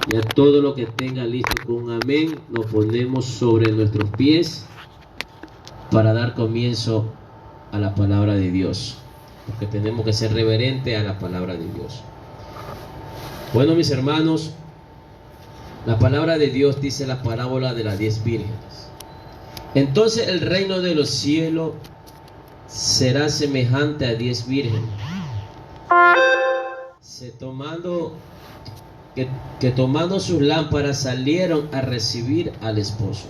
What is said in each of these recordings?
Ya todo lo que tenga listo con un amén, nos ponemos sobre nuestros pies para dar comienzo a la palabra de Dios, porque tenemos que ser reverentes a la palabra de Dios. Bueno, mis hermanos, la palabra de Dios dice la parábola de las 10 vírgenes. Entonces el reino de los cielos será semejante a 10 vírgenes que tomando sus lámparas salieron a recibir al esposo.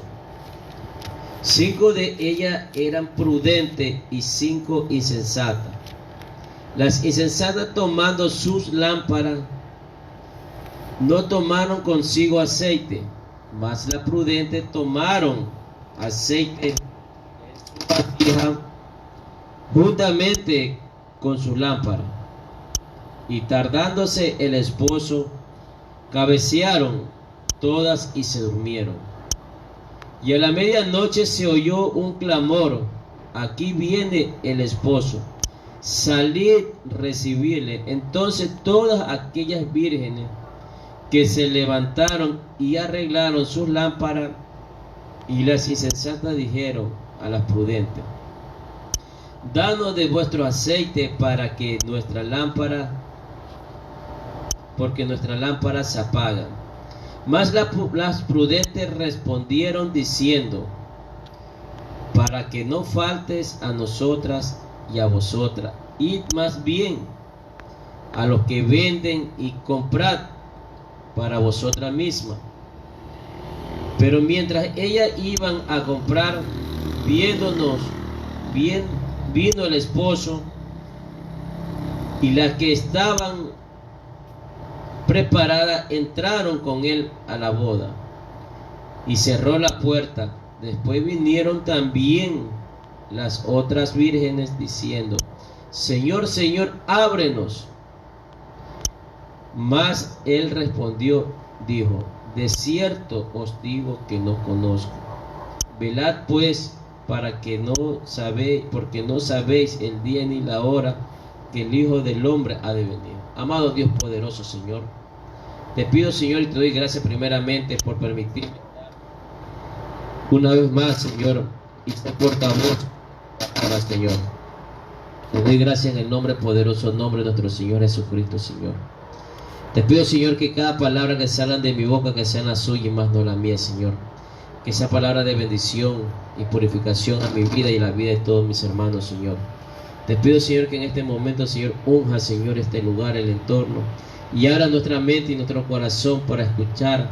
5 de ellas eran prudentes y 5 insensatas. Las insensatas, tomando sus lámparas, no tomaron consigo aceite, mas las prudentes tomaron aceite en su vasija juntamente con sus lámparas. Y tardándose el esposo, cabecearon todas y se durmieron. Y a la medianoche se oyó un clamor: aquí viene el esposo, salid recibirle. Entonces todas aquellas vírgenes que se levantaron y arreglaron sus lámparas, y las insensatas dijeron a las prudentes: danos de vuestro aceite para que porque nuestras lámparas se apagan. Mas las prudentes respondieron diciendo: para que no faltes a nosotras y a vosotras, id más bien a los que venden y comprad para vosotras mismas. Pero mientras ellas iban a comprar, vino el esposo, y las que estaban preparadas entraron con él a la boda, y cerró la puerta. Después vinieron también las otras vírgenes diciendo: Señor, Señor, ábrenos. Mas él respondió, dijo: de cierto os digo que no conozco. Velad pues, porque no sabéis el día ni la hora que el Hijo del Hombre ha de venir. Amado Dios poderoso, Señor, te pido, Señor, y te doy gracias primeramente por permitirme una vez más, Señor, y ser portavoz para Señor. Te doy gracias en el nombre poderoso, nombre de nuestro Señor Jesucristo, Señor. Te pido, Señor, que cada palabra que salga de mi boca, que sea la suya y más no la mía, Señor. Que sea palabra de bendición y purificación a mi vida y a la vida de todos mis hermanos, Señor. Te pido, Señor, que en este momento, Señor, unja, Señor, este lugar, el entorno, y abra nuestra mente y nuestro corazón para escuchar,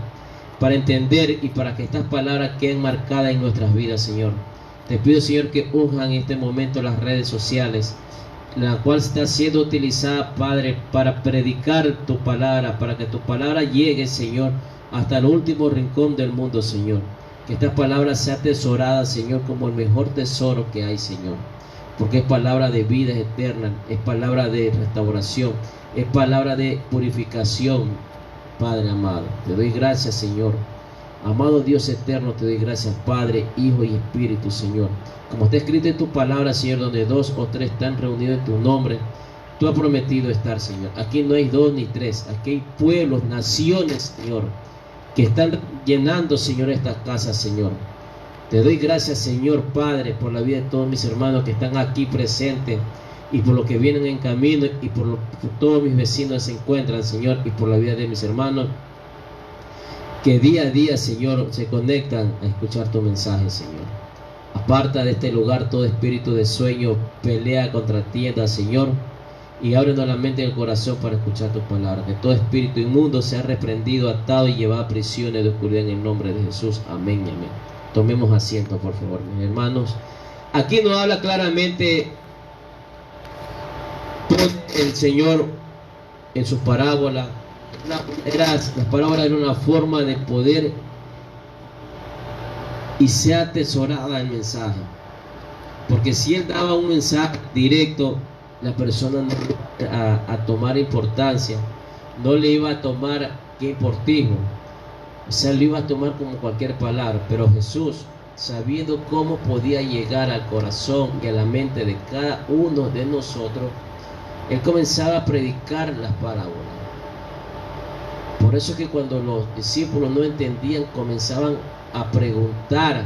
para entender y para que estas palabras queden marcadas en nuestras vidas, Señor. Te pido, Señor, que unjan en este momento las redes sociales, la cual está siendo utilizada, Padre, para predicar tu palabra, para que tu palabra llegue, Señor, hasta el último rincón del mundo, Señor. Que esta palabra sea atesorada, Señor, como el mejor tesoro que hay, Señor. Porque es palabra de vida eterna, es palabra de restauración, es palabra de purificación, Padre amado. Te doy gracias, Señor. Amado Dios eterno, te doy gracias, Padre, Hijo y Espíritu, Señor. Como está escrito en tu palabra, Señor, donde 2 o 3 están reunidos en tu nombre, tú has prometido estar, Señor. Aquí no hay 2 ni 3, aquí hay pueblos, naciones, Señor, que están llenando, Señor, estas casas, Señor. Te doy gracias, Señor, Padre, por la vida de todos mis hermanos que están aquí presentes, y por lo que vienen en camino, y por lo que todos mis vecinos se encuentran, Señor, y por la vida de mis hermanos que día a día, Señor, se conectan a escuchar tu mensaje, Señor. Aparta de este lugar todo espíritu de sueño, pelea contra tiendas, Señor, y ábrenos la mente y el corazón para escuchar tu palabra. Que todo espíritu inmundo sea reprendido, atado y llevado a prisiones de oscuridad en el nombre de Jesús. Amén y amén. Tomemos asiento, por favor, mis hermanos. Aquí nos habla claramente el Señor en sus parábolas. Las palabras eran una forma de poder y sea atesorada el mensaje, porque si él daba un mensaje directo, la persona no iba a tomar importancia, no le iba a tomar que importivo, o sea, lo iba a tomar como cualquier palabra. Pero Jesús, sabiendo cómo podía llegar al corazón y a la mente de cada uno de nosotros, él comenzaba a predicar las parábolas. Por Por eso es que cuando los discípulos no entendían, comenzaban a preguntar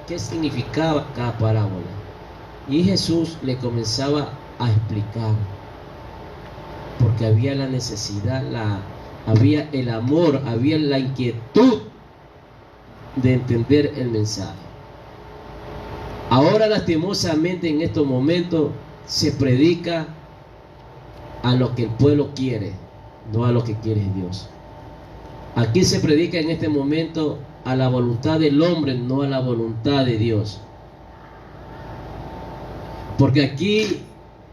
qué significaba cada parábola. Y Jesús le comenzaba a explicar, porque había la necesidad, había el amor, había la inquietud de entender el mensaje. Ahora, lastimosamente, en estos momentos se predica a lo que el pueblo quiere, no a lo que quiere Dios. Aquí se predica en este momento a la voluntad del hombre, no a la voluntad de Dios. Porque aquí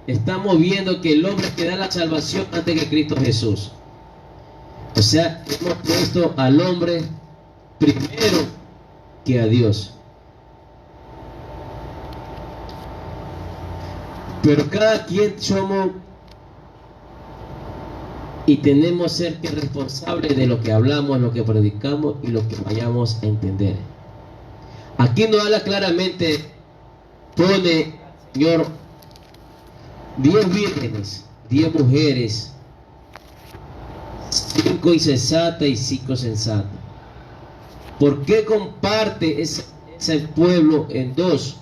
estamos viendo que el hombre que da la salvación antes que Cristo Jesús. O sea, hemos puesto al hombre primero que a Dios. Pero cada quien somos y tenemos que ser responsables de lo que hablamos, lo que predicamos y lo que vayamos a entender. Aquí nos habla claramente, pone, Señor, 10 vírgenes, 10 mujeres, 5 insensatas y 5 sensatas. ¿Por qué comparte ese pueblo en dos?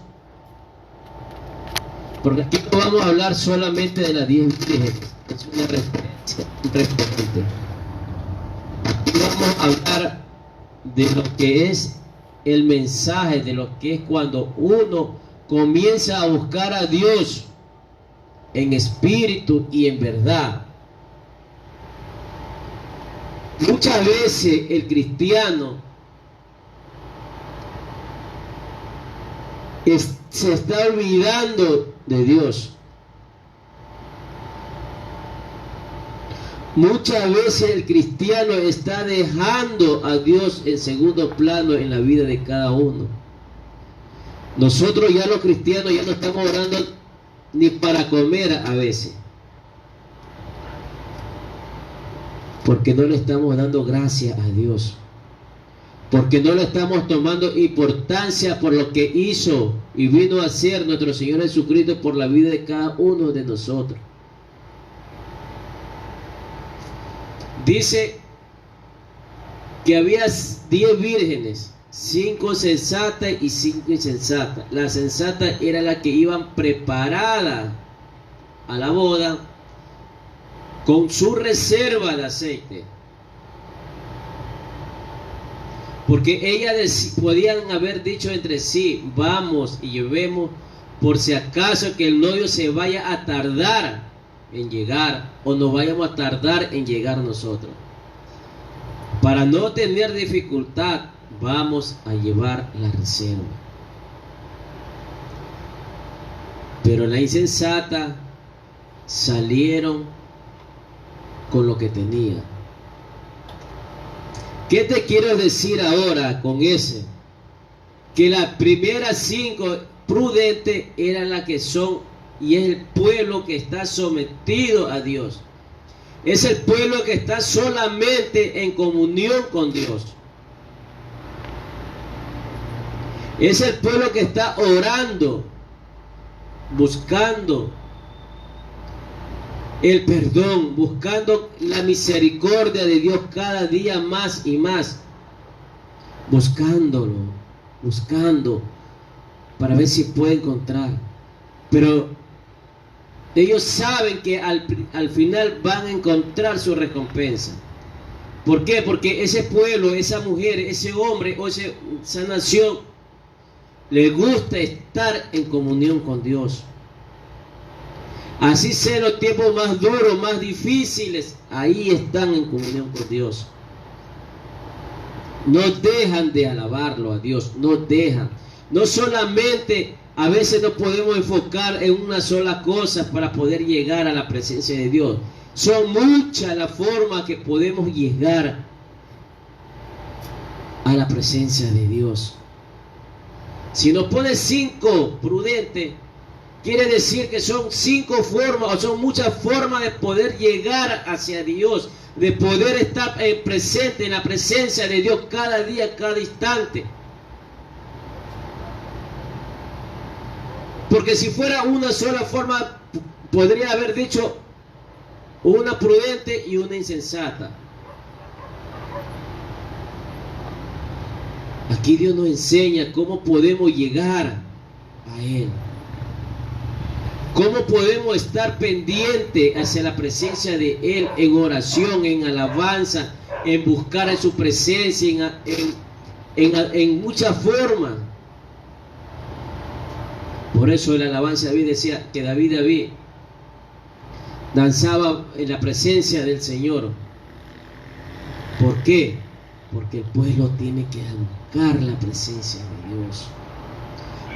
Porque aquí no vamos a hablar solamente de las 10 vírgenes, es una referencia, un referente. Aquí vamos a hablar de lo que es el mensaje, de lo que es cuando uno comienza a buscar a Dios en espíritu y en verdad. Muchas veces el cristiano se está olvidando de Dios. Muchas veces el cristiano está dejando a Dios en segundo plano en la vida de cada uno. Nosotros ya los cristianos ya no estamos orando ni para comer a veces, porque no le estamos dando gracias a Dios, porque no le estamos tomando importancia por lo que hizo y vino a hacer nuestro Señor Jesucristo por la vida de cada uno de nosotros. Dice que había 10 vírgenes, 5 sensatas y 5 insensatas. La sensata era la que iban preparada a la boda con su reserva de aceite, porque ellas podían haber dicho entre sí: vamos y llevemos por si acaso que el novio se vaya a tardar en llegar o nos vayamos a tardar en llegar nosotros. Para no tener dificultad, vamos a llevar la reserva. Pero la insensata salieron con lo que tenía. ¿Qué te quiero decir ahora con ese? Que las primeras 5 prudentes eran las que son, y es el pueblo que está sometido a Dios. Es el pueblo que está solamente en comunión con Dios. Es el pueblo que está orando, buscando el perdón, buscando la misericordia de Dios cada día más y más, buscándolo, buscando para ver si puede encontrar. Pero ellos saben que al final van a encontrar su recompensa. ¿Por qué? Porque ese pueblo, esa mujer, ese hombre o esa nación le gusta estar en comunión con Dios. Así sean los tiempos más duros, más difíciles, ahí están en comunión con Dios. No dejan de alabarlo a Dios, no dejan. No solamente a veces nos podemos enfocar en una sola cosa para poder llegar a la presencia de Dios. Son muchas las formas que podemos llegar a la presencia de Dios. Si nos pone 5 prudentes, quiere decir que son 5 formas o son muchas formas de poder llegar hacia Dios, de poder estar presente en la presencia de Dios cada día, cada instante. Porque si fuera una sola forma, podría haber dicho una prudente y una insensata. Aquí Dios nos enseña cómo podemos llegar a Él. ¿Cómo podemos estar pendientes hacia la presencia de Él en oración, en alabanza, en buscar en su presencia, en muchas formas? Por eso la alabanza de David decía que David danzaba en la presencia del Señor. ¿Por qué? Porque el pueblo tiene que buscar la presencia de Dios.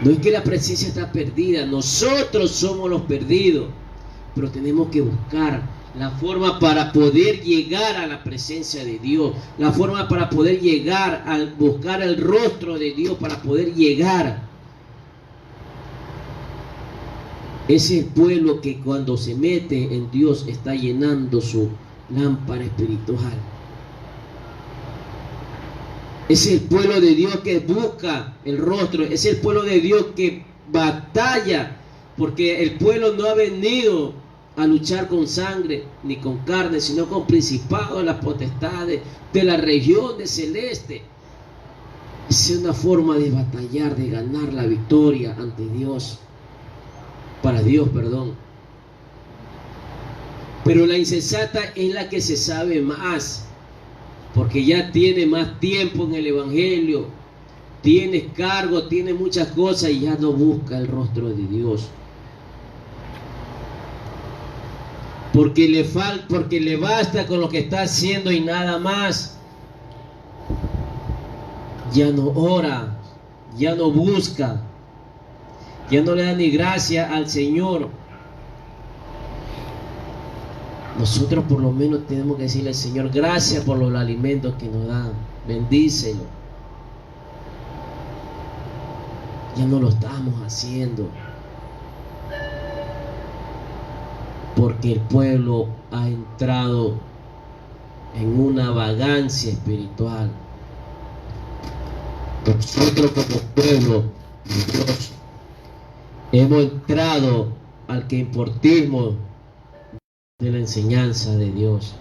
No es que la presencia está perdida, nosotros somos los perdidos, pero tenemos que buscar la forma para poder llegar a la presencia de Dios, la forma para poder llegar a buscar el rostro de Dios, para poder llegar. Es el pueblo que cuando se mete en Dios está llenando su lámpara espiritual. Es el pueblo de Dios que busca el rostro. Es el pueblo de Dios que batalla. Porque el pueblo no ha venido a luchar con sangre ni con carne, sino con principados de las potestades de la región de celeste. Es una forma de batallar, de ganar la victoria ante Dios. Para Dios, perdón. Pero la insensata es la que se sabe más. Porque ya tiene más tiempo en el Evangelio, tiene cargo, tiene muchas cosas y ya no busca el rostro de Dios. Porque le basta con lo que está haciendo y nada más. Ya no ora, ya no busca, ya no le da ni gracia al Señor. Nosotros por lo menos tenemos que decirle al Señor, gracias por los alimentos que nos dan, bendícelo. Ya no lo estamos haciendo. Porque el pueblo ha entrado en una vagancia espiritual. Nosotros como pueblo de Dios hemos entrado al que importismo de la enseñanza de Dios.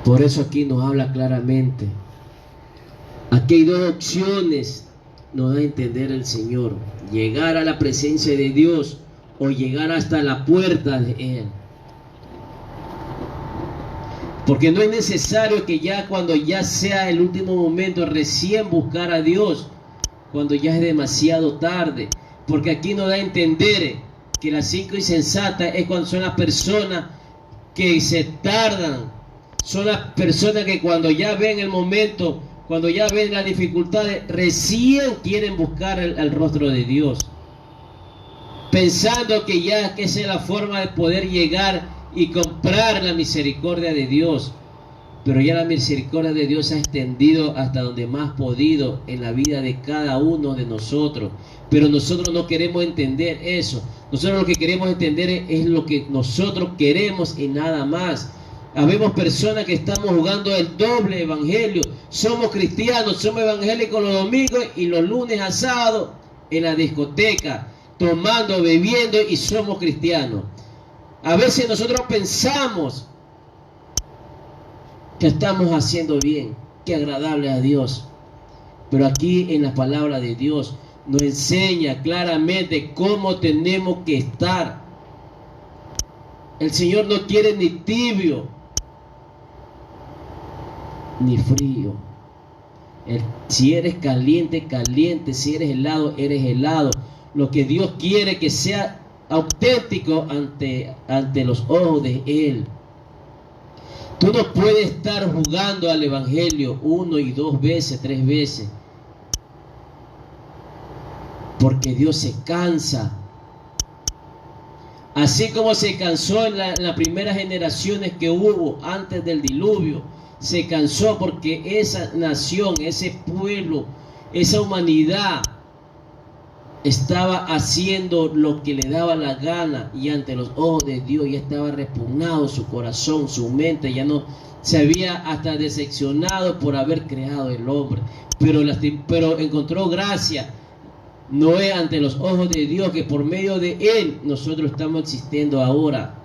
Por eso aquí nos habla claramente. Aquí hay dos opciones, nos da a entender el Señor: llegar a la presencia de Dios o llegar hasta la puerta de Él. Porque no es necesario que ya cuando ya sea el último momento recién buscar a Dios, cuando ya es demasiado tarde. Porque aquí nos da a entender que las 5 insensatas es cuando son las personas que se tardan, son las personas que cuando ya ven el momento, cuando ya ven las dificultades, recién quieren buscar el rostro de Dios, pensando que ya que esa es la forma de poder llegar y comprar la misericordia de Dios. Pero ya la misericordia de Dios se ha extendido hasta donde más ha podido en la vida de cada uno de nosotros. Pero nosotros no queremos entender eso. Nosotros lo que queremos entender es lo que nosotros queremos y nada más. Habemos personas que estamos jugando el doble evangelio. Somos cristianos, somos evangélicos los domingos y los lunes asados en la discoteca, tomando, bebiendo, y somos cristianos. A veces nosotros pensamos que estamos haciendo bien, que agradable a Dios. Pero aquí en la palabra de Dios nos enseña claramente cómo tenemos que estar. El Señor no quiere ni tibio ni frío. Si eres caliente, caliente. Si eres helado, eres helado. Lo que Dios quiere que sea auténtico ante los ojos de Él. Tú no puedes estar jugando al evangelio 1 y 2 veces, 3 veces. Porque Dios se cansa. Así como se cansó en las primeras generaciones que hubo antes del diluvio. Se cansó porque esa nación, ese pueblo, esa humanidad estaba haciendo lo que le daba la gana, y ante los ojos de Dios ya estaba repugnado su corazón, su mente, ya no se había hasta decepcionado por haber creado el hombre. Pero encontró gracia Noé ante los ojos de Dios, que por medio de él nosotros estamos existiendo ahora.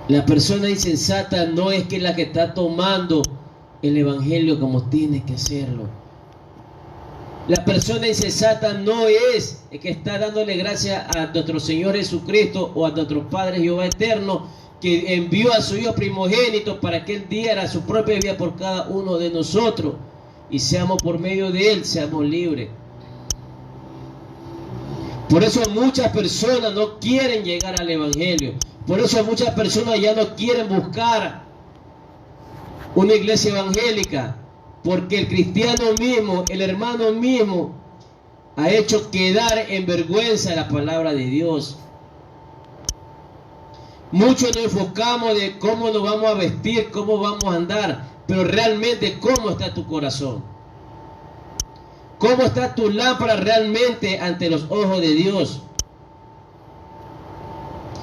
La persona insensata no es que la que está tomando el evangelio como tiene que hacerlo. La persona insensata no es el que está dándole gracias a nuestro Señor Jesucristo o a nuestro Padre Jehová eterno, que envió a su Hijo primogénito para que Él diera su propia vida por cada uno de nosotros y seamos por medio de Él, seamos libres. Por eso muchas personas no quieren llegar al evangelio. Por eso muchas personas ya no quieren buscar una iglesia evangélica, porque el cristiano mismo, el hermano mismo, ha hecho quedar en vergüenza la palabra de Dios. Muchos nos enfocamos de cómo nos vamos a vestir, cómo vamos a andar, pero realmente cómo está tu corazón. ¿Cómo está tu lámpara realmente ante los ojos de Dios?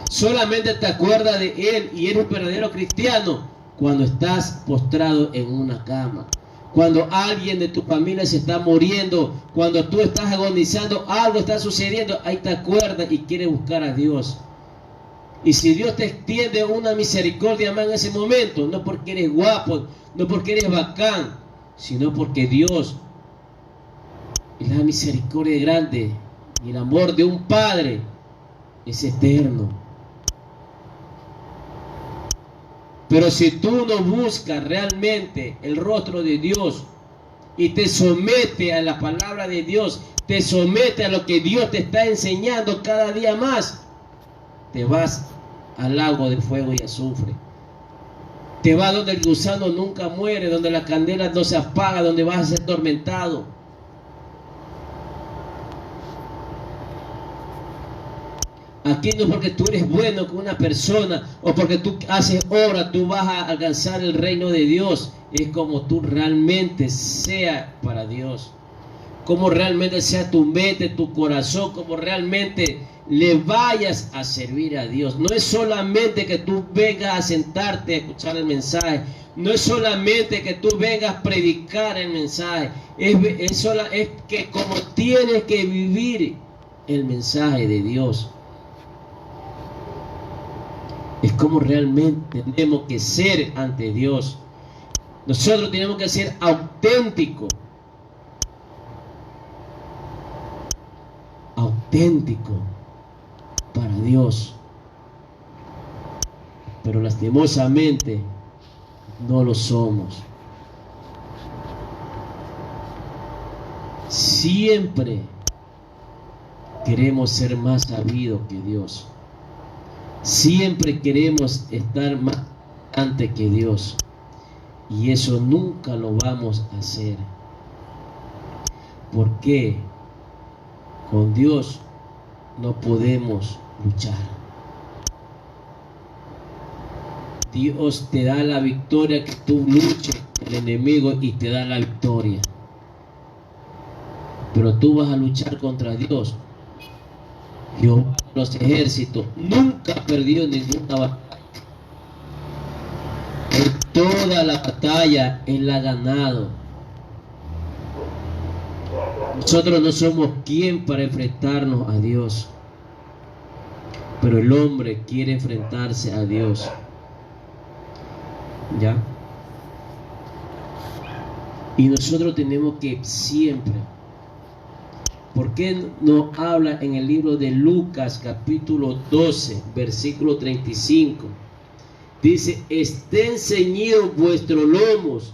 Solamente te acuerdas de Él y eres un verdadero cristiano cuando estás postrado en una cama. Cuando alguien de tu familia se está muriendo, cuando tú estás agonizando, algo está sucediendo, ahí te acuerdas y quieres buscar a Dios. Y si Dios te extiende una misericordia más en ese momento, no porque eres guapo, no porque eres bacán, sino porque Dios, la misericordia grande y el amor de un Padre es eterno. Pero si tú no buscas realmente el rostro de Dios y te sometes a la palabra de Dios, te sometes a lo que Dios te está enseñando cada día más, te vas al lago de fuego y azufre. Te vas donde el gusano nunca muere, donde la candela no se apaga, donde vas a ser tormentado. Aquí no es porque tú eres bueno con una persona o porque tú haces obra, tú vas a alcanzar el reino de Dios. Es como tú realmente seas para Dios. Como realmente sea tu mente, tu corazón, como realmente le vayas a servir a Dios. No es solamente que tú vengas a sentarte a escuchar el mensaje. No es solamente que tú vengas a predicar el mensaje. Es que como tienes que vivir el mensaje de Dios. Es como realmente tenemos que ser ante Dios. Nosotros tenemos que ser auténticos. Auténtico para Dios. Pero lastimosamente no lo somos. Siempre queremos ser más sabidos que Dios. Siempre queremos estar más ante que Dios. Y eso nunca lo vamos a hacer. ¿Por qué? Con Dios no podemos luchar. Dios te da la victoria, que tú luches el enemigo y te da la victoria. Pero tú vas a luchar contra Dios. Jehová de los ejércitos nunca perdió ninguna batalla. En toda la batalla Él ha ganado. Nosotros no somos quien para enfrentarnos a Dios, pero el hombre quiere enfrentarse a Dios. ¿Ya? Y nosotros tenemos que siempre. ¿Por qué nos habla en el libro de Lucas capítulo 12, versículo 35? Dice: estén ceñidos vuestros lomos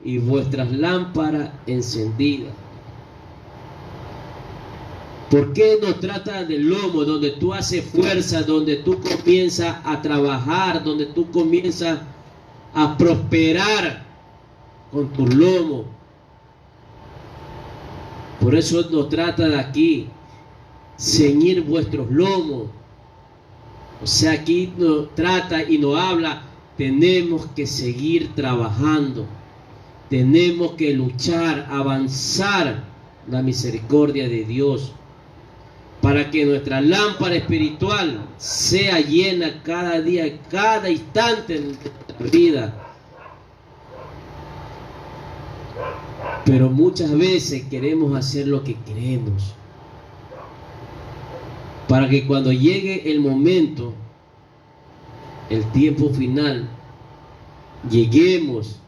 y vuestras lámparas encendidas. ¿Por qué nos trata del lomo? Donde tú haces fuerza, donde tú comienzas a trabajar, donde tú comienzas a prosperar con tu lomo. Por eso nos trata de aquí, ceñir vuestros lomos. O sea, aquí nos trata y nos habla, tenemos que seguir trabajando, tenemos que luchar, avanzar la misericordia de Dios, para que nuestra lámpara espiritual sea llena cada día, cada instante de nuestra vida. Pero muchas veces queremos hacer lo que queremos, para que cuando llegue el momento el tiempo final, lleguemos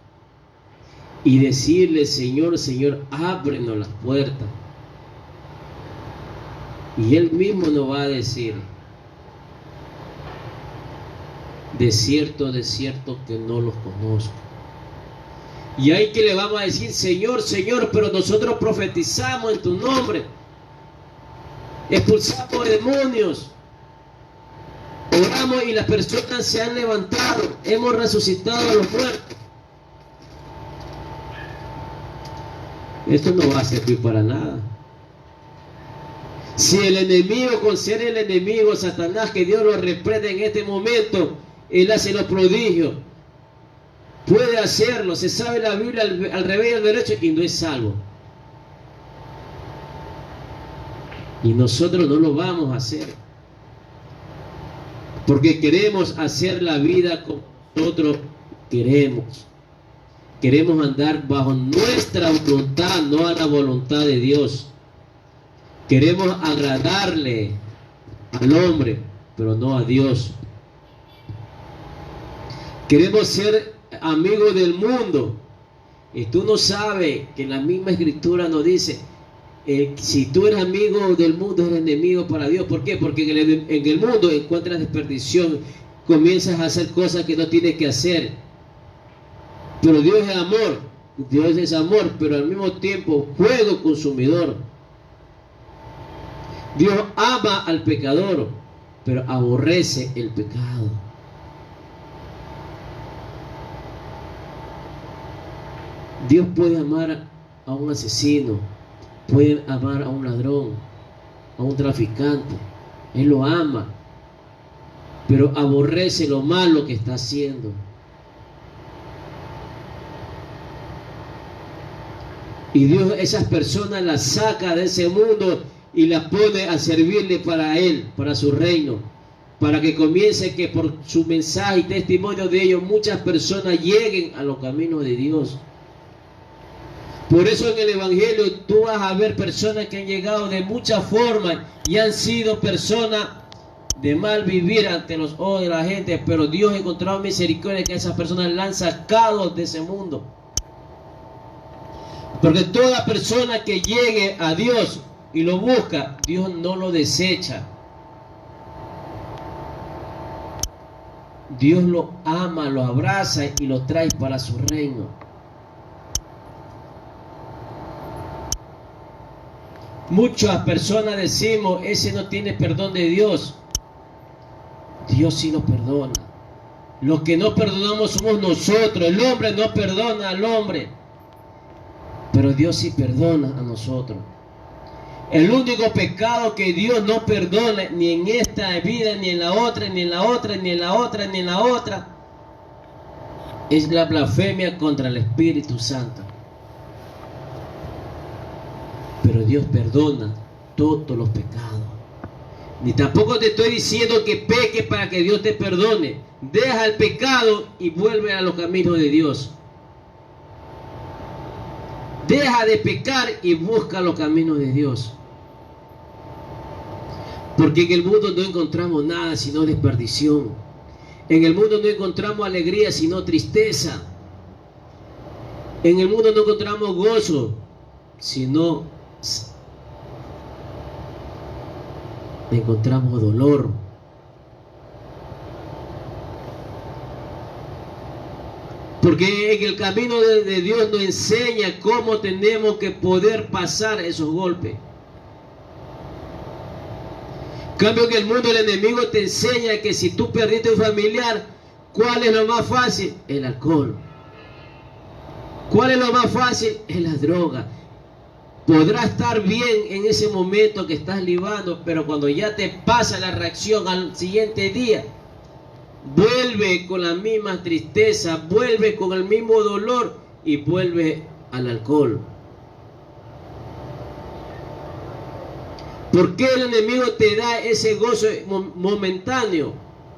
y decirle: Señor, Señor, ábrenos las puertas. Y Él mismo nos va a decir: de cierto que no los conozco. Y ahí que le vamos a decir: Señor, Señor, pero nosotros profetizamos en tu nombre, expulsamos demonios, oramos y las personas se han levantado, hemos resucitado a los muertos. Esto no va a servir para nada. Si el enemigo, con ser el enemigo, Satanás, que Dios lo reprende en este momento, él hace los prodigios, puede hacerlo, se sabe la Biblia al revés y al derecho, y no es salvo. Y nosotros no lo vamos a hacer, porque queremos hacer la vida como nosotros queremos. Queremos andar bajo nuestra voluntad, no a la voluntad de Dios. Queremos agradarle al hombre, pero no a Dios. Queremos ser amigos del mundo. Y tú no sabes que la misma escritura nos dice: si tú eres amigo del mundo, eres enemigo para Dios. ¿Por qué? Porque en el mundo encuentras desperdición, comienzas a hacer cosas que no tienes que hacer. Pero Dios es amor, Dios es amor, pero al mismo tiempo fuego consumidor. Dios ama al pecador, pero aborrece el pecado. Dios puede amar a un asesino, puede amar a un ladrón, a un traficante. Él lo ama, pero aborrece lo malo que está haciendo. Y Dios esas personas las saca de ese mundo y las pone a servirle para Él, para su reino, para que comience que por su mensaje y testimonio de ellos muchas personas lleguen a los caminos de Dios. Por eso en el Evangelio tú vas a ver personas que han llegado de muchas formas y han sido personas de mal vivir ante los ojos de la gente, pero Dios ha encontrado misericordia que esas personas la han sacado de ese mundo. Porque toda persona que llegue a Dios y lo busca, Dios no lo desecha. Dios lo ama, lo abraza y lo trae para su reino. Muchas personas decimos: ese no tiene perdón de Dios. Dios sí lo perdona. Los que no perdonamos somos nosotros. El hombre no perdona al hombre, pero Dios sí perdona a nosotros. El único pecado que Dios no perdona, ni en esta vida, ni en la otra, ni en la otra, ni en la otra, ni en la otra, es la blasfemia contra el Espíritu Santo. Pero Dios perdona todos los pecados. Ni tampoco te estoy diciendo que peques para que Dios te perdone. Deja el pecado y vuelve a los caminos de Dios. Deja de pecar y busca los caminos de Dios. Porque en el mundo no encontramos nada sino desperdición. En el mundo no encontramos alegría sino tristeza. En el mundo no encontramos gozo sino encontramos dolor. Porque en el camino de Dios nos enseña cómo tenemos que poder pasar esos golpes. En cambio, en el mundo el enemigo te enseña que si tú perdiste un familiar, ¿cuál es lo más fácil? El alcohol. ¿Cuál es lo más fácil? Es la droga. Podrá estar bien en ese momento que estás libando, pero cuando ya te pasa la reacción al siguiente día, vuelve con la misma tristeza, vuelve con el mismo dolor y vuelve al alcohol. ¿Por qué el enemigo te da ese gozo momentáneo?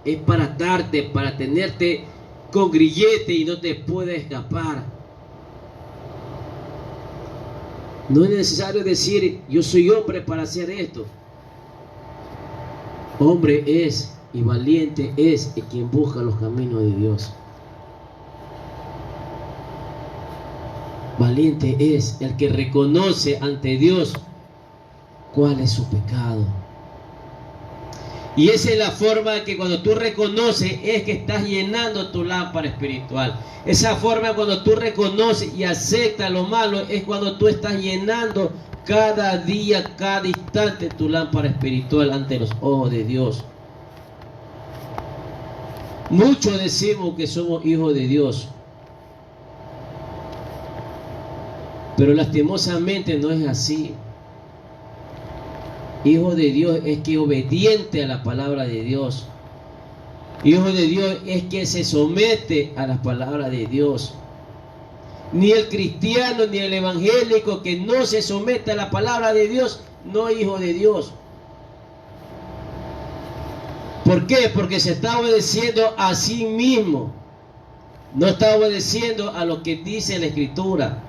Es para atarte, para tenerte con grillete y no te puede escapar. No es necesario decir: yo soy hombre para hacer esto. Hombre es y valiente es el quien busca los caminos de Dios. Valiente es el que reconoce ante Dios cuál es su pecado. Y esa es la forma de que cuando tú reconoces es que estás llenando tu lámpara espiritual. Esa forma cuando tú reconoces y aceptas lo malo es cuando tú estás llenando cada día, cada instante tu lámpara espiritual ante los ojos de Dios. Muchos decimos que somos hijos de Dios, pero lastimosamente no es así. Hijo de Dios es que obediente a la palabra de Dios. Hijo de Dios es que se somete a la palabra de Dios. Ni el cristiano ni el evangélico que no se somete a la palabra de Dios no es hijo de Dios. ¿Por qué? Porque se está obedeciendo a sí mismo. No está obedeciendo a lo que dice la Escritura.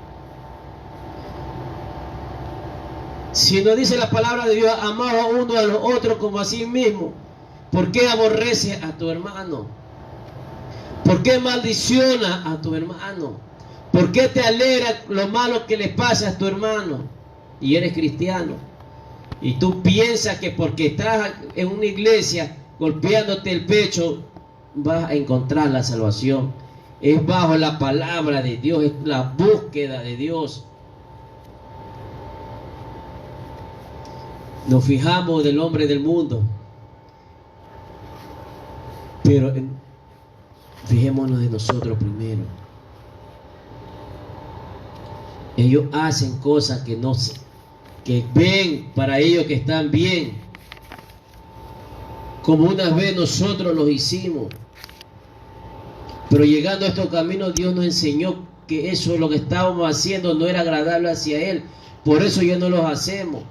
Si no dice la palabra de Dios, amad a uno a los otros como a sí mismo, ¿por qué aborreces a tu hermano? ¿Por qué maldicionas a tu hermano? ¿Por qué te alegra lo malo que le pasa a tu hermano? Y eres cristiano. Y tú piensas que porque estás en una iglesia golpeándote el pecho, vas a encontrar la salvación. Es bajo la palabra de Dios, es la búsqueda de Dios. Nos fijamos del hombre del mundo, pero fijémonos de nosotros primero. Ellos hacen cosas que no sé, que ven para ellos que están bien, como una vez nosotros los hicimos. Pero llegando a estos caminos, Dios nos enseñó que eso, lo que estábamos haciendo, no era agradable hacia Él. Por eso ya no los hacemos.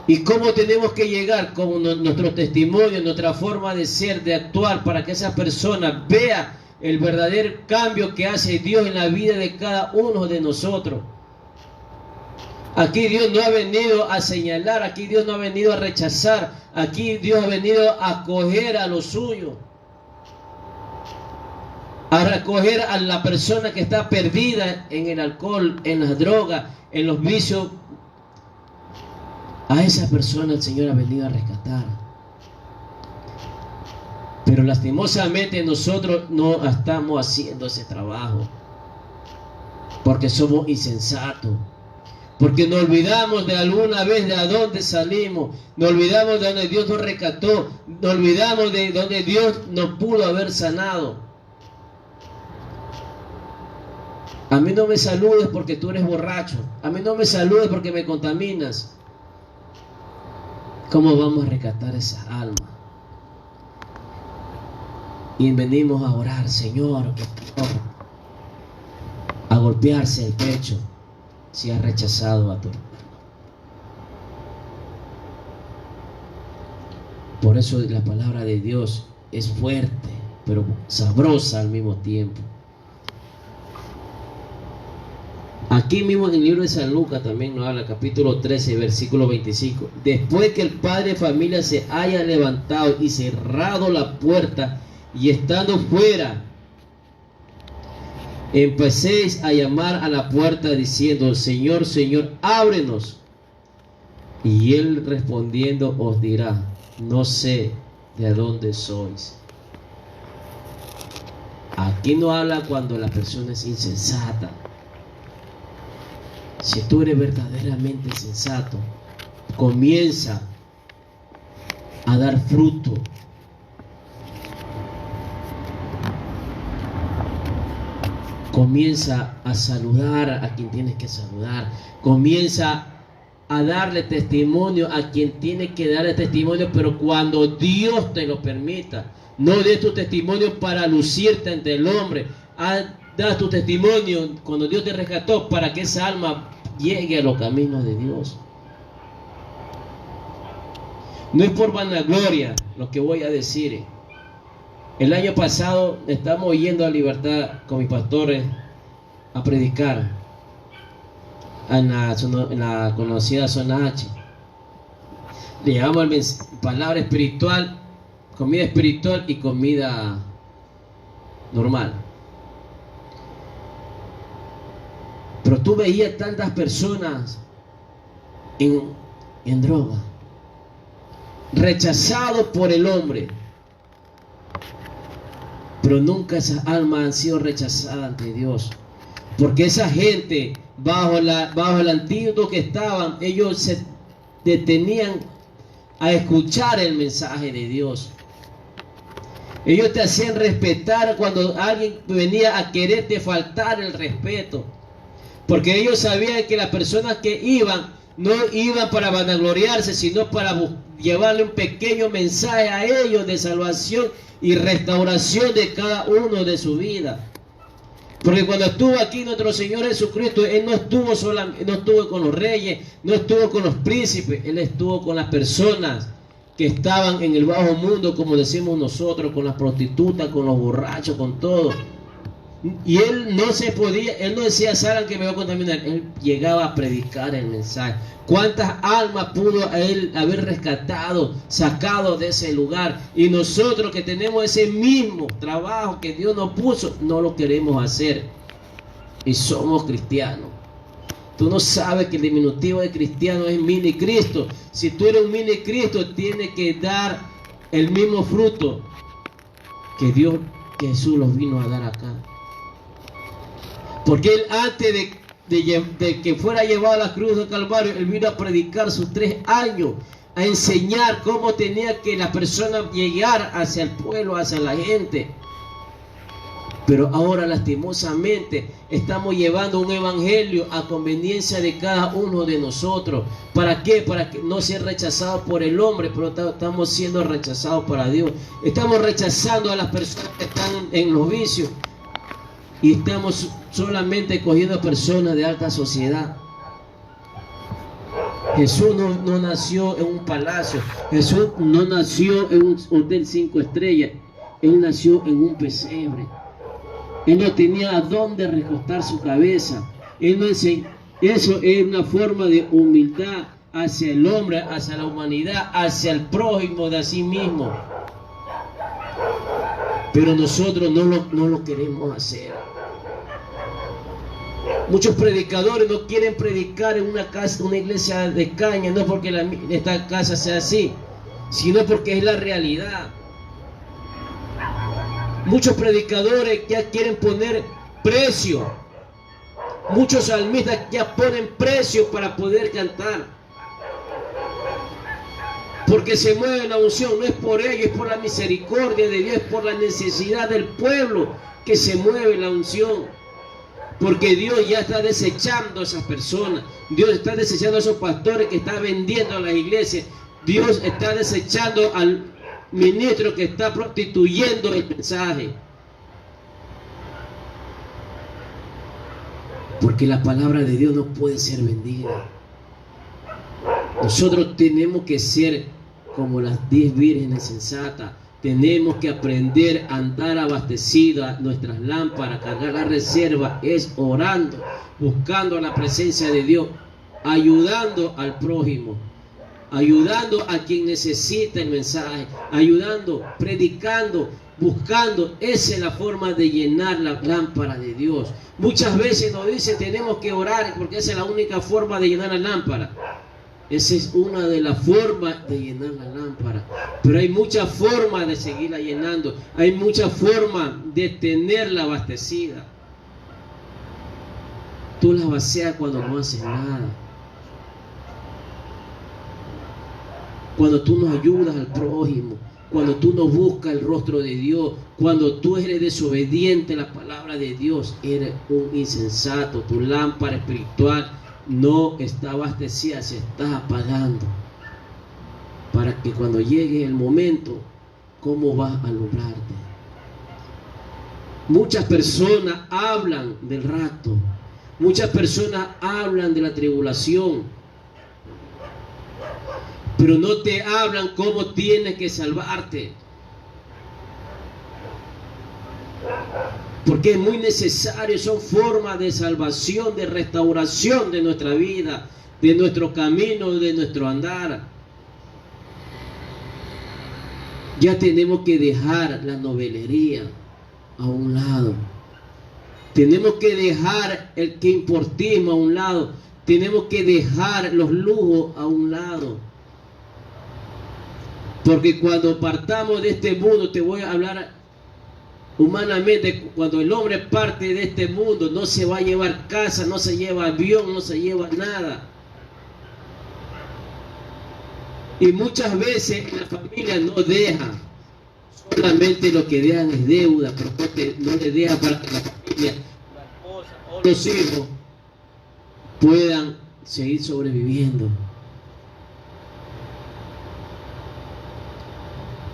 ¿Y cómo tenemos que llegar? Con nuestro testimonio, nuestra forma de ser, de actuar, para que esa persona vea el verdadero cambio que hace Dios en la vida de cada uno de nosotros. Aquí Dios no ha venido a señalar, aquí Dios no ha venido a rechazar, aquí Dios ha venido a acoger a lo suyo, a recoger a la persona que está perdida en el alcohol, en las drogas, en los vicios. A esa persona el Señor ha venido a rescatar. Pero lastimosamente nosotros no estamos haciendo ese trabajo, porque somos insensatos, porque nos olvidamos de alguna vez de a dónde salimos, nos olvidamos de donde Dios nos rescató, nos olvidamos de donde Dios nos pudo haber sanado. A mí no me saludes porque tú eres borracho, a mí no me saludes porque me contaminas. ¿Cómo vamos a rescatar esa alma? Y venimos a orar, Señor, a golpearse el pecho si has rechazado a tu hermano. Por eso la palabra de Dios es fuerte, pero sabrosa al mismo tiempo. Aquí mismo en el libro de San Lucas también nos habla, capítulo 13, versículo 25. Después que el padre de familia se haya levantado y cerrado la puerta, y estando fuera, empecéis a llamar a la puerta diciendo: Señor, Señor, ábrenos. Y él respondiendo os dirá: no sé de dónde sois. Aquí no habla cuando la persona es insensata. Si tú eres verdaderamente sensato, comienza a dar fruto. Comienza a saludar a quien tienes que saludar. Comienza a darle testimonio a quien tiene que darle testimonio, pero cuando Dios te lo permita. No des tu testimonio para lucirte ante el hombre. Da tu testimonio cuando Dios te rescató, para que esa alma llegue a los caminos de Dios. No es por vanagloria lo que voy a decir. El año pasado estamos yendo a Libertad con mis pastores a predicar en la conocida zona H. Le llevamos palabra espiritual comida espiritual y comida normal. Pero tú veías tantas personas en droga, rechazados por el hombre, pero nunca esas almas han sido rechazadas ante Dios, porque esa gente bajo el antídoto que estaban, ellos se detenían a escuchar el mensaje de Dios. Ellos te hacían respetar cuando alguien venía a quererte faltar el respeto, porque ellos sabían que las personas que iban no iban para vanagloriarse, sino para llevarle un pequeño mensaje a ellos de salvación y restauración de cada uno de su vida. Porque cuando estuvo aquí nuestro Señor Jesucristo, Él no estuvo con los reyes, no estuvo con los príncipes, Él estuvo con las personas que estaban en el bajo mundo, como decimos nosotros, con las prostitutas, con los borrachos, con todo. Y Él no decía, salgan que me voy a contaminar. Él llegaba a predicar el mensaje. ¿Cuántas almas pudo Él haber rescatado, sacado de ese lugar? Y nosotros que tenemos ese mismo trabajo que Dios nos puso, no lo queremos hacer. Y somos cristianos. Tú no sabes que el diminutivo de cristiano es mini Cristo. Si tú eres un mini Cristo, tienes que dar el mismo fruto que Jesús los vino a dar acá. Porque Él, antes de que fuera llevado a la cruz del Calvario, Él vino a predicar sus 3 años, a enseñar cómo tenía que la persona llegar hacia el pueblo, hacia la gente. Pero ahora, lastimosamente, estamos llevando un evangelio a conveniencia de cada uno de nosotros. ¿Para qué? Para que no ser rechazados por el hombre, pero estamos siendo rechazados para Dios. Estamos rechazando a las personas que están en los vicios y estamos solamente cogiendo personas de alta sociedad. Jesús no nació en un palacio, Jesús no nació en un hotel 5 estrellas, Él nació en un pesebre. Él no tenía a dónde recostar su cabeza. Eso es una forma de humildad hacia el hombre, hacia la humanidad, hacia el prójimo de sí mismo. Pero nosotros no lo queremos hacer. Muchos predicadores no quieren predicar en una iglesia de caña, no porque esta casa sea así, sino porque es la realidad. Muchos predicadores ya quieren poner precio. Muchos salmistas ya ponen precio para poder cantar. Porque se mueve la unción, no es por ello, es por la misericordia de Dios, es por la necesidad del pueblo que se mueve la unción. Porque Dios ya está desechando a esas personas. Dios está desechando a esos pastores que están vendiendo a las iglesias. Dios está desechando al ministro que está prostituyendo el mensaje. Porque la palabra de Dios no puede ser vendida. Nosotros tenemos que ser como las 10 vírgenes sensatas. Tenemos que aprender a andar abastecidas nuestras lámparas, cargar la reserva, es orando, buscando la presencia de Dios, ayudando al prójimo, ayudando a quien necesita el mensaje, ayudando, predicando, buscando. Esa es la forma de llenar la lámpara de Dios. Muchas veces nos dicen tenemos que orar porque esa es la única forma de llenar la lámpara. Esa es una de las formas de llenar la lámpara. Pero hay muchas formas de seguirla llenando. Hay muchas formas de tenerla abastecida. Tú la vacías cuando no haces nada. Cuando tú no ayudas al prójimo. Cuando tú no buscas el rostro de Dios. Cuando tú eres desobediente a la palabra de Dios. Eres un insensato. Tu lámpara espiritual no está abastecida, se está apagando. Para que cuando llegue el momento, ¿cómo vas a alumbrarte? Muchas personas hablan del rapto. Muchas personas hablan de la tribulación. Pero no te hablan cómo tienes que salvarte. Porque es muy necesario, son formas de salvación, de restauración de nuestra vida, de nuestro camino, de nuestro andar. Ya tenemos que dejar la novelería a un lado. Tenemos que dejar el que importismo a un lado. Tenemos que dejar los lujos a un lado. Porque cuando partamos de este mundo, te voy a hablar humanamente, cuando el hombre parte de este mundo, no se va a llevar casa, no se lleva avión, no se lleva nada. Y muchas veces la familia no deja, solamente lo que dejan es deuda, pero no le deja para que la familia, la esposa o los hijos puedan seguir sobreviviendo.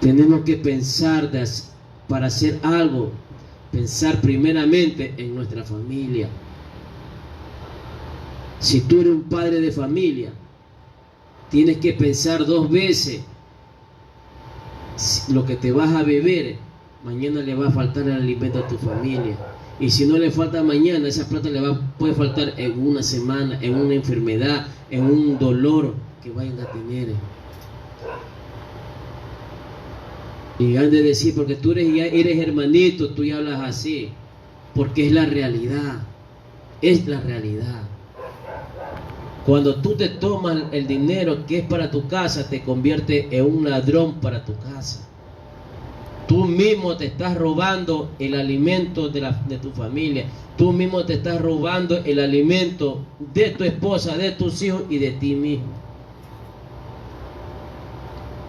Tenemos que pensar para hacer algo, pensar primeramente en nuestra familia. Si tú eres un padre de familia, tienes que pensar 2 veces lo que te vas a beber. Mañana le va a faltar el alimento a tu familia. Y si no le falta mañana, esa plata puede faltar en una semana, en una enfermedad, en un dolor que vayan a tener. Y han de decir, porque tú eres hermanito, tú ya hablas así. Porque es la realidad. Es la realidad. Cuando tú te tomas el dinero que es para tu casa, te convierte en un ladrón para tu casa. Tú mismo te estás robando el alimento de tu familia. Tú mismo te estás robando el alimento de tu esposa, de tus hijos y de ti mismo.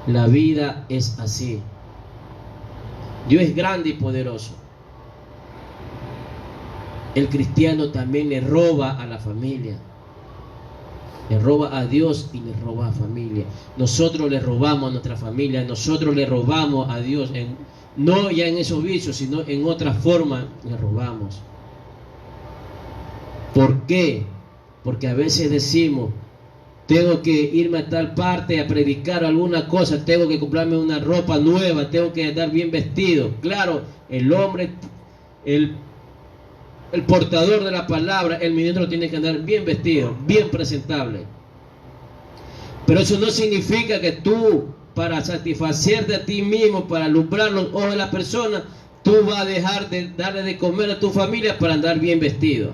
La vida es así. Dios es grande y poderoso. El cristiano también le roba a la familia. Le roba a Dios y le roba a familia. Nosotros le robamos a nuestra familia, nosotros le robamos a Dios, no ya en esos vicios, sino en otra forma le robamos. ¿Por qué? Porque a veces decimos, tengo que irme a tal parte a predicar alguna cosa, tengo que comprarme una ropa nueva, tengo que andar bien vestido. Claro, el hombre, el portador de la palabra, el ministro tiene que andar bien vestido, bien presentable. Pero eso no significa que tú, para satisfacerte a ti mismo, para alumbrar los ojos de la persona, tú vas a dejar de darle de comer a tu familia para andar bien vestido.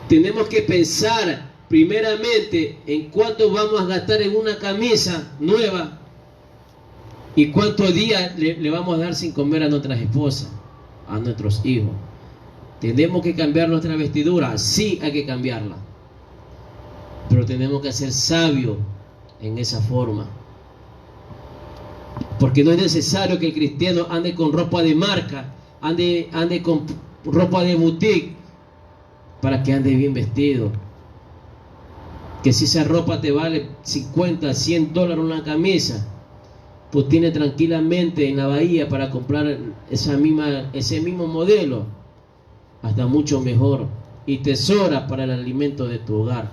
Tenemos que pensar primeramente en cuánto vamos a gastar en una camisa nueva y cuántos días le vamos a dar sin comer a nuestras esposas, a nuestros hijos. ¿Tenemos que cambiar nuestra vestidura? Sí, hay que cambiarla. Pero tenemos que ser sabios en esa forma. Porque no es necesario que el cristiano ande con ropa de marca, ande con ropa de boutique, para que ande bien vestido. Que si esa ropa te vale 50, 100 dólares una camisa, pues tiene tranquilamente en la bahía para comprar ese mismo modelo, hasta mucho mejor, y tesora para el alimento de tu hogar.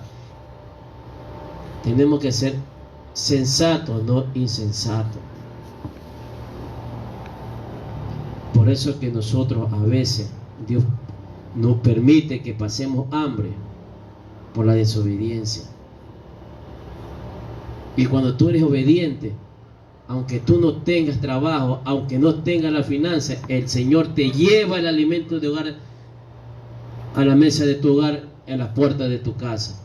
Tenemos que ser sensatos, no insensatos. Por eso que nosotros a veces, Dios nos permite que pasemos hambre por la desobediencia. Y cuando tú eres obediente, aunque tú no tengas trabajo, aunque no tengas la finanza, el Señor te lleva el alimento de hogar a la mesa de tu hogar, a las puertas de tu casa.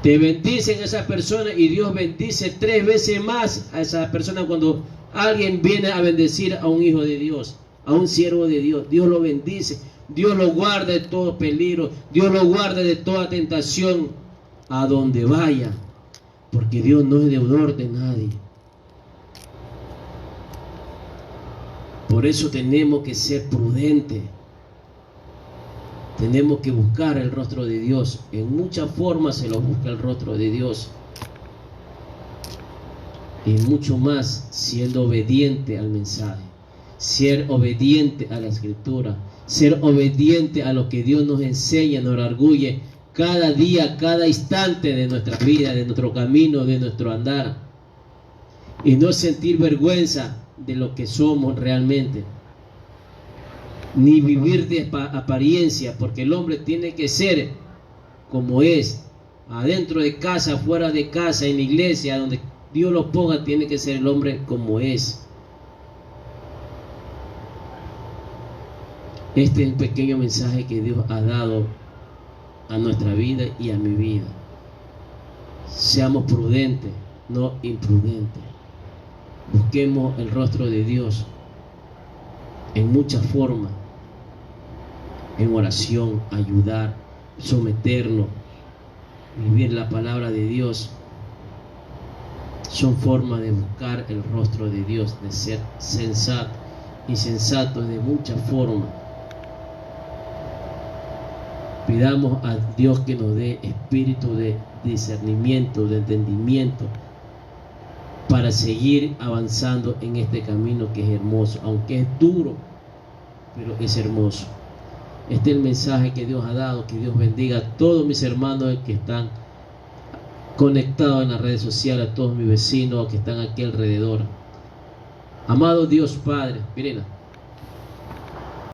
Te bendicen a esa persona y Dios bendice 3 veces más a esa persona cuando alguien viene a bendecir a un hijo de Dios, a un siervo de Dios. Dios lo bendice, Dios lo guarda de todo peligro, Dios lo guarda de toda tentación a donde vaya, porque Dios no es deudor de nadie. Por eso tenemos que ser prudentes. Tenemos que buscar el rostro de Dios. En muchas formas se lo busca el rostro de Dios. Y mucho más siendo obediente al mensaje. Ser obediente a la Escritura. Ser obediente a lo que Dios nos enseña, nos arguye cada día, cada instante de nuestra vida, de nuestro camino, de nuestro andar. Y no sentir vergüenza de lo que somos realmente. Ni vivir de apariencia, porque el hombre tiene que ser como es, adentro de casa, fuera de casa, en la iglesia, donde Dios lo ponga, tiene que ser el hombre como es. Este es el pequeño mensaje que Dios ha dado a nuestra vida y a mi vida. Seamos prudentes, no imprudentes. Busquemos el rostro de Dios en muchas formas, en oración, ayudar, someternos, vivir la palabra de Dios. Son formas de buscar el rostro de Dios, de ser sensato y sensato de muchas formas. Pidamos a Dios que nos dé espíritu de discernimiento, de entendimiento, para seguir avanzando en este camino que es hermoso, aunque es duro, pero es hermoso. Este es el mensaje que Dios ha dado. Que Dios bendiga a todos mis hermanos que están conectados en las redes sociales, a todos mis vecinos que están aquí alrededor. Amado Dios Padre, miren.